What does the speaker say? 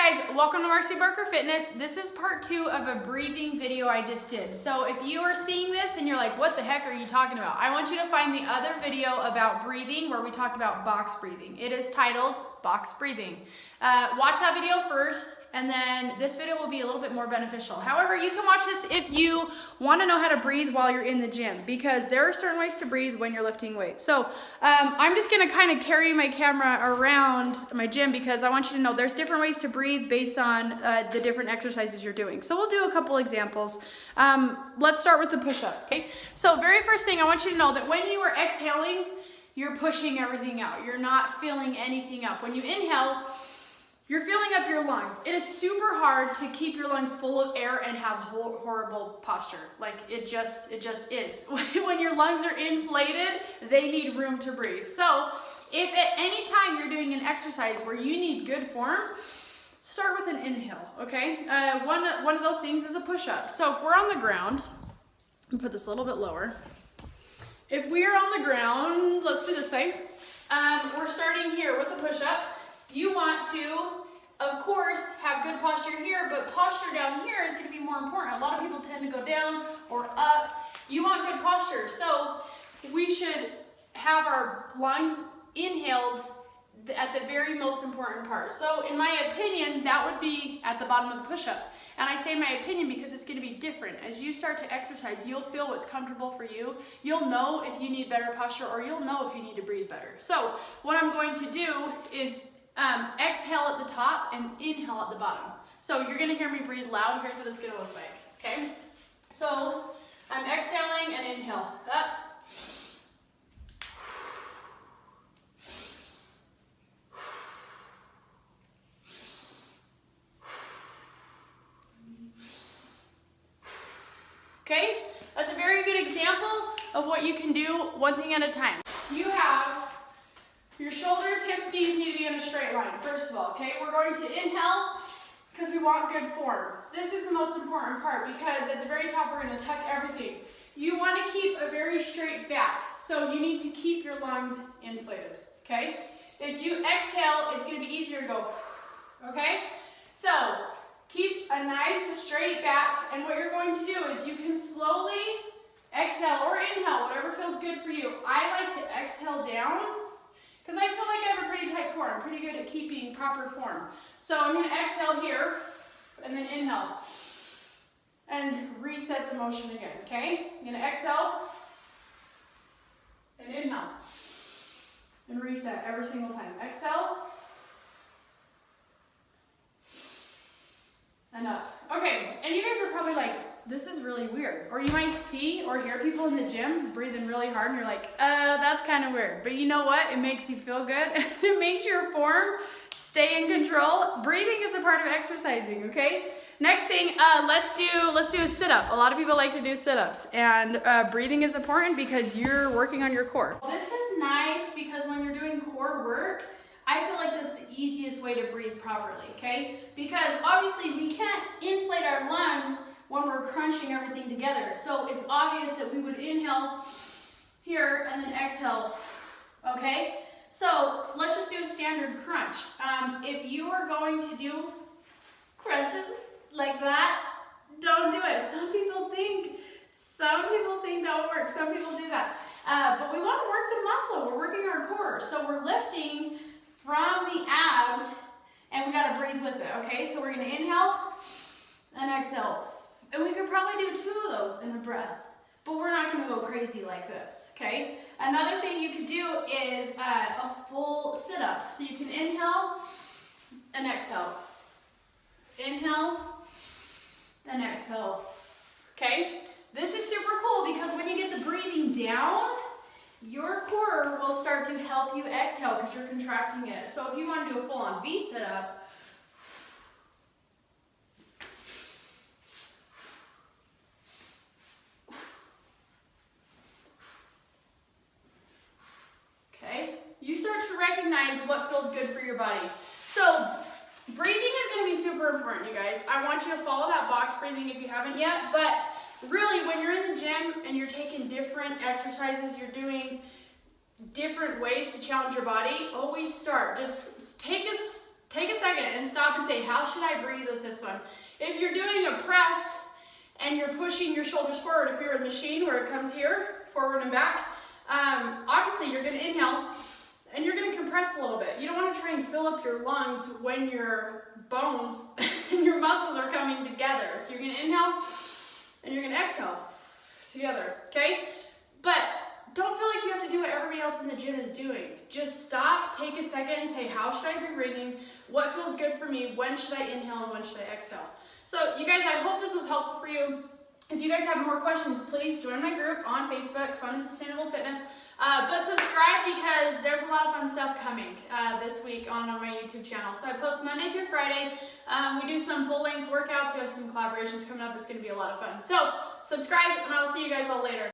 Hey guys, welcome to Marci Barker Fitness. This is part 2 of a breathing video I just did. So if you are seeing this and you're like, what the heck are you talking about? I want you to find the other video about breathing where we talked about box breathing. It is titled Box Breathing. Watch that video first, and then this video will be a little bit more beneficial. However, you can watch this if you want to know how to breathe while you're in the gym, because there are certain ways to breathe when you're lifting weights. So I'm just going to kind of carry my camera around my gym because I want you to know there's different ways to breathe based on the different exercises you're doing. So we'll do a couple examples. Let's start with the push-up, okay? So very first thing, I want you to know that when you are exhaling, you're pushing everything out. You're not filling anything up. When you inhale, you're filling up your lungs. It is super hard to keep your lungs full of air and have horrible posture. Like it just is. When your lungs are inflated, they need room to breathe. So if at any time you're doing an exercise where you need good form, start with an inhale, okay? One of those things is a push-up. So if we're on the ground, and put this a little bit lower. If we are on the ground, let's do this way. We're starting here with the push-up. You want to, of course, have good posture here, but posture down here is going to be more important. A lot of people tend to go down or up. You want good posture. So we should have our lungs inhaled at the very most important part. So in my opinion, that would be at the bottom of the push-up. And I say my opinion because it's going to be different. As you start to exercise, you'll feel what's comfortable for you. You'll know if you need better posture, or you'll know if you need to breathe better. So what I'm going to do is exhale at the top and inhale at the bottom. So you're going to hear me breathe loud. Here's what it's going to look like, okay? So I'm exhaling and inhale. Up. Okay, that's a very good example of what you can do one thing at a time. You have your shoulders, hips, knees need to be in a straight line, first of all, okay? We're going to inhale because we want good form. So this is the most important part because at the very top we're going to tuck everything. You want to keep a very straight back, so you need to keep your lungs inflated, okay? If you exhale, it's going to be easier to go, okay? So keep a nice straight back, and what you're going to do is you can slowly exhale or inhale, whatever feels good for you. I like to exhale down because I feel like I have a pretty tight core. I'm pretty good at keeping proper form. So I'm going to exhale here and then inhale and reset the motion again, okay? I'm going to exhale and inhale and reset every single time. Exhale and up. Okay, and you guys are probably like, this is really weird. Or you might see or hear people in the gym breathing really hard and you're like, that's kind of weird. But you know what? It makes you feel good. It makes your form stay in control. Breathing is a part of exercising, okay? Next thing, let's do a sit-up. A lot of people like to do sit-ups, and breathing is important because you're working on your core. This is nice because when you're doing core work, I feel like that's the easiest way to breathe properly, okay? Because obviously we can't inflate our lungs when we're crunching everything together. So it's obvious that we would inhale here and then exhale, okay? So let's just do a standard crunch. If you are going to do crunches like that, don't do it. Some people think that will work. Some people do that. But we want to work the muscle. We're working our core. So we're lifting from the abs, and we gotta breathe with it, okay? So we're gonna inhale and exhale. And we could probably do 2 of those in a breath, but we're not gonna go crazy like this, okay? Another thing you could do is a full sit-up. So you can inhale and exhale. Inhale and exhale, okay? This is super cool because when you get the breathing down, your core will start to help you exhale because you're contracting it. So if you want to do a full-on V sit-up, okay, you start to recognize what feels good for your body. So breathing is going to be super important, you guys. I want you to follow that box breathing if you haven't yet, but really, when you're in the gym and you're taking different exercises, you're doing different ways to challenge your body, always start. Just take a second and stop and say, how should I breathe with this one? If you're doing a press and you're pushing your shoulders forward, if you're a machine where it comes here, forward and back, obviously you're gonna inhale and you're gonna compress a little bit. You don't wanna try and fill up your lungs when your bones and your muscles are coming together. So you're gonna inhale and you're gonna exhale together, okay? But don't feel like you have to do what everybody else in the gym is doing. Just stop, take a second and say, how should I be breathing? What feels good for me? When should I inhale and when should I exhale? So you guys, I hope this was helpful for you. If you guys have more questions, please join my group on Facebook, Fun and Sustainable Fitness. But subscribe because there's a lot of fun stuff coming this week on my YouTube channel. So I post Monday through Friday. We do some full-length workouts. We have some collaborations coming up. It's going to be a lot of fun. So subscribe, and I will see you guys all later.